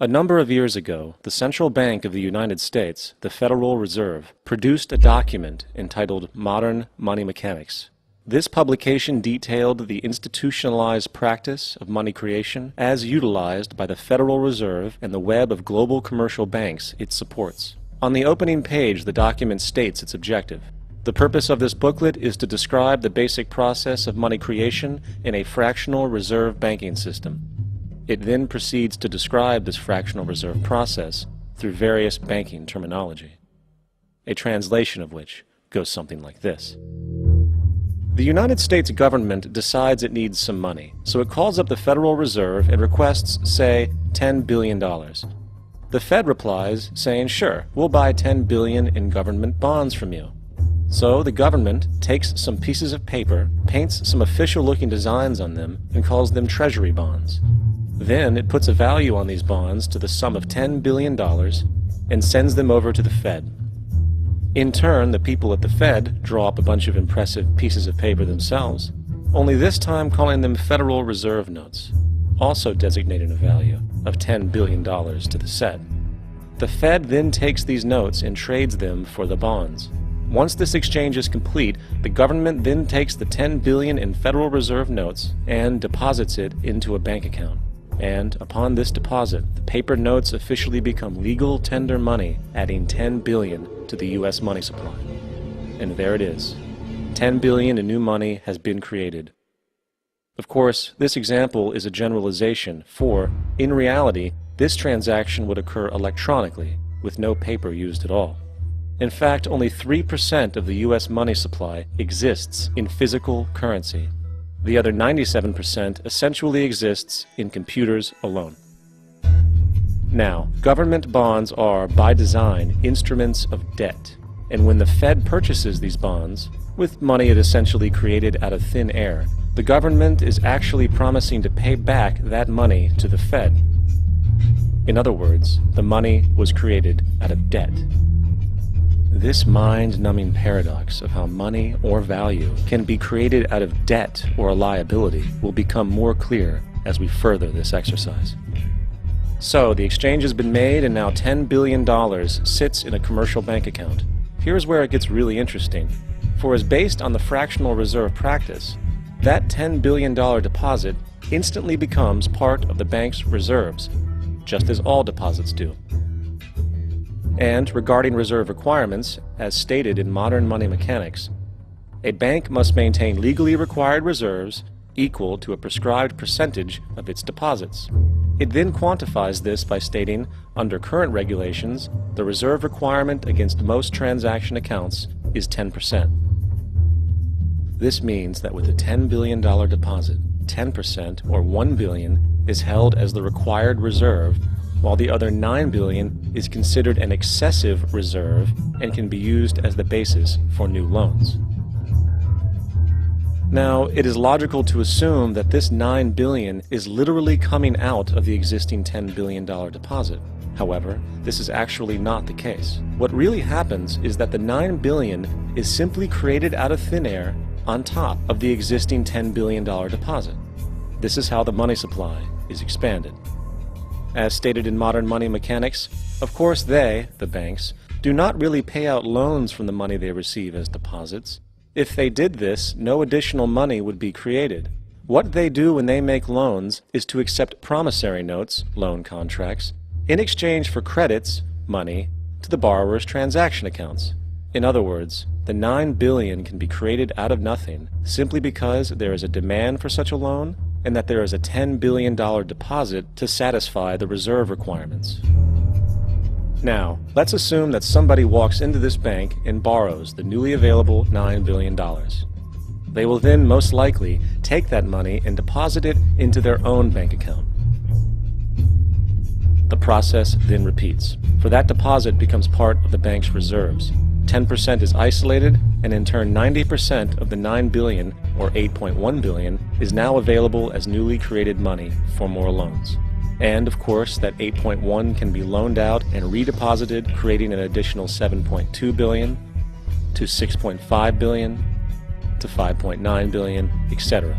A number of years ago, the Central Bank of the United States, the Federal Reserve, produced a document entitled Modern Money Mechanics. This publication detailed the institutionalized practice of money creation as utilized by the Federal Reserve and the web of global commercial banks it supports. On the opening page, the document states its objective. The purpose of this booklet is to describe the basic process of money creation in a fractional reserve banking system. It then proceeds to describe this fractional reserve process through various banking terminology, a translation of which goes something like this. The United States government decides it needs some money, so it calls up the Federal Reserve and requests, say, $10 billion. The Fed replies saying, sure, we'll buy $10 billion in government bonds from you. So the government takes some pieces of paper, paints some official-looking designs on them, and calls them treasury bonds. Then it puts a value on these bonds to the sum of $10 billion and sends them over to the Fed. In turn, the people at the Fed draw up a bunch of impressive pieces of paper themselves, only this time calling them Federal Reserve notes, also designating a value of $10 billion to the set. The Fed then takes these notes and trades them for the bonds. Once this exchange is complete, the government then takes the $10 billion in Federal Reserve notes and deposits it into a bank account. And upon this deposit, the paper notes officially become legal tender money, adding $10 billion to the U.S. money supply. And there it is. $10 billion in new money has been created. Of course, this example is a generalization, for, in reality, this transaction would occur electronically, with no paper used at all. In fact, only 3% of the U.S. money supply exists in physical currency. The other 97% essentially exists in computers alone. Now, government bonds are, by design, instruments of debt. And when the Fed purchases these bonds, with money it essentially created out of thin air, the government is actually promising to pay back that money to the Fed. In other words, the money was created out of debt. This mind-numbing paradox of how money or value can be created out of debt or a liability will become more clear as we further this exercise. So, the exchange has been made and now $10 billion sits in a commercial bank account. Here's where it gets really interesting. For as based on the fractional reserve practice, that $10 billion deposit instantly becomes part of the bank's reserves, just as all deposits do. And regarding reserve requirements, as stated in Modern Money Mechanics, a bank must maintain legally required reserves equal to a prescribed percentage of its deposits. It then quantifies this by stating, under current regulations, the reserve requirement against most transaction accounts is 10%. This means that with a $10 billion deposit, 10%, or $1 billion, is held as the required reserve, while the other $9 billion is considered an excessive reserve and can be used as the basis for new loans. Now, it is logical to assume that this $9 billion is literally coming out of the existing $10 billion deposit. However, this is actually not the case. What really happens is that the $9 billion is simply created out of thin air on top of the existing $10 billion deposit. This is how the money supply is expanded. As stated in Modern Money Mechanics, of course they, the banks, do not really pay out loans from the money they receive as deposits. If they did this, no additional money would be created. What they do when they make loans is to accept promissory notes, loan contracts, in exchange for credits, money, to the borrower's transaction accounts. In other words, the $9 billion can be created out of nothing simply because there is a demand for such a loan and that there is a $10 billion deposit to satisfy the reserve requirements. Now, let's assume that somebody walks into this bank and borrows the newly available $9 billion. They will then most likely take that money and deposit it into their own bank account. The process then repeats, for that deposit becomes part of the bank's reserves. 10% is isolated, and in turn 90% of the $9 billion, or $8.1 billion, is now available as newly created money for more loans. And of course, that 8.1 can be loaned out and redeposited, creating an additional 7.2 billion, to 6.5 billion, to 5.9 billion, etc.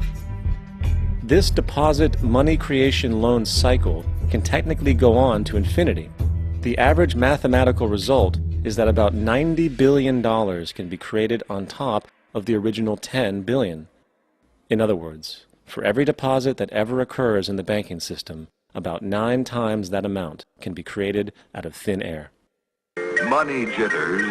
This deposit money creation loan cycle can technically go on to infinity. The average mathematical result is that about $90 billion can be created on top of the original $10 billion. In other words, for every deposit that ever occurs in the banking system, about 9 times that amount can be created out of thin air. Money jitters?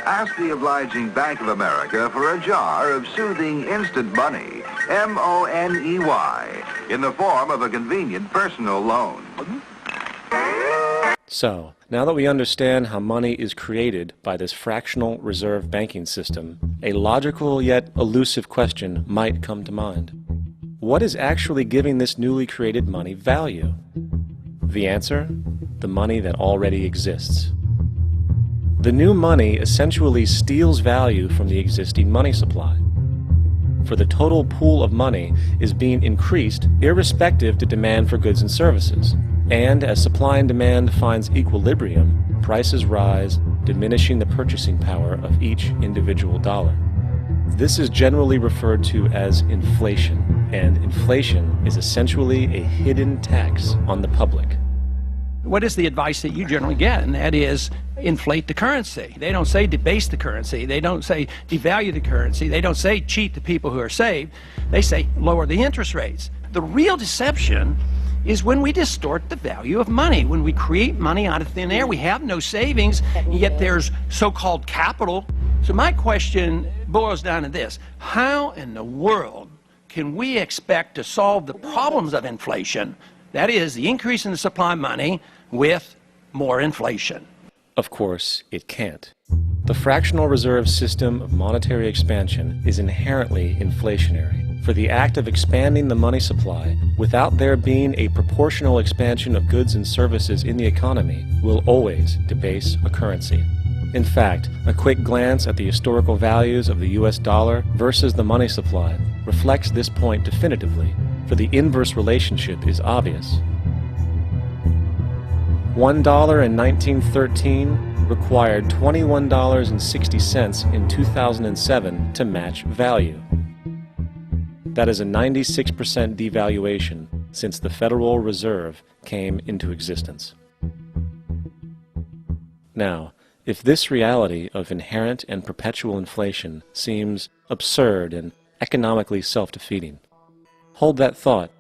Ask the obliging Bank of America for a jar of soothing instant money, M-O-N-E-Y, in the form of a convenient personal loan. So, now that we understand how money is created by this fractional reserve banking system, a logical yet elusive question might come to mind. What is actually giving this newly created money value? The answer? The money that already exists. The new money essentially steals value from the existing money supply. For the total pool of money is being increased irrespective to demand for goods and services. And as supply and demand finds equilibrium, prices rise, diminishing the purchasing power of each individual dollar. This is generally referred to as inflation, and inflation is essentially a hidden tax on the public. What is the advice that you generally get? And that is, inflate the currency. They don't say debase the currency. They don't say devalue the currency. They don't say cheat the people who are saved. They say lower the interest rates. The real deception is when we distort the value of money. When we create money out of thin air, we have no savings, yet there's so-called capital. So my question boils down to this: how in the world can we expect to solve the problems of inflation, that is, the increase in the supply of money, with more inflation? Of course, it can't. The fractional reserve system of monetary expansion is inherently inflationary. For the act of expanding the money supply, without there being a proportional expansion of goods and services in the economy, will always debase a currency. In fact, a quick glance at the historical values of the US dollar versus the money supply reflects this point definitively, for the inverse relationship is obvious. $1 in 1913 required $21.60 in 2007 to match value. That is a 96% devaluation since the Federal Reserve came into existence. Now, if this reality of inherent and perpetual inflation seems absurd and economically self-defeating, hold that thought,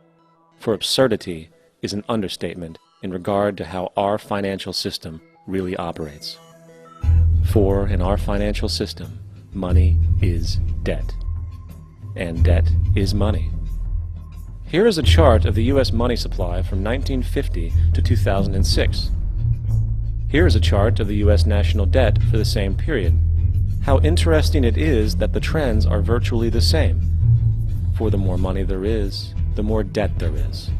for absurdity is an understatement in regard to how our financial system really operates. For in our financial system, money is debt, and debt is money. Here is a chart of the U.S. money supply from 1950 to 2006. Here is a chart of the U.S. national debt for the same period. How interesting it is that the trends are virtually the same. For the more money there is, the more debt there is.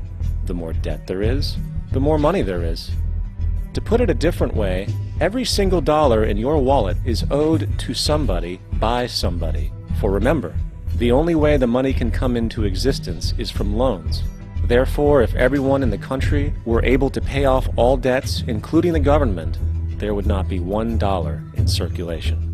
The more debt there is, the more money there is. To put it a different way, every single dollar in your wallet is owed to somebody by somebody. For remember, the only way the money can come into existence is from loans. Therefore, if everyone in the country were able to pay off all debts, including the government, there would not be $1 in circulation.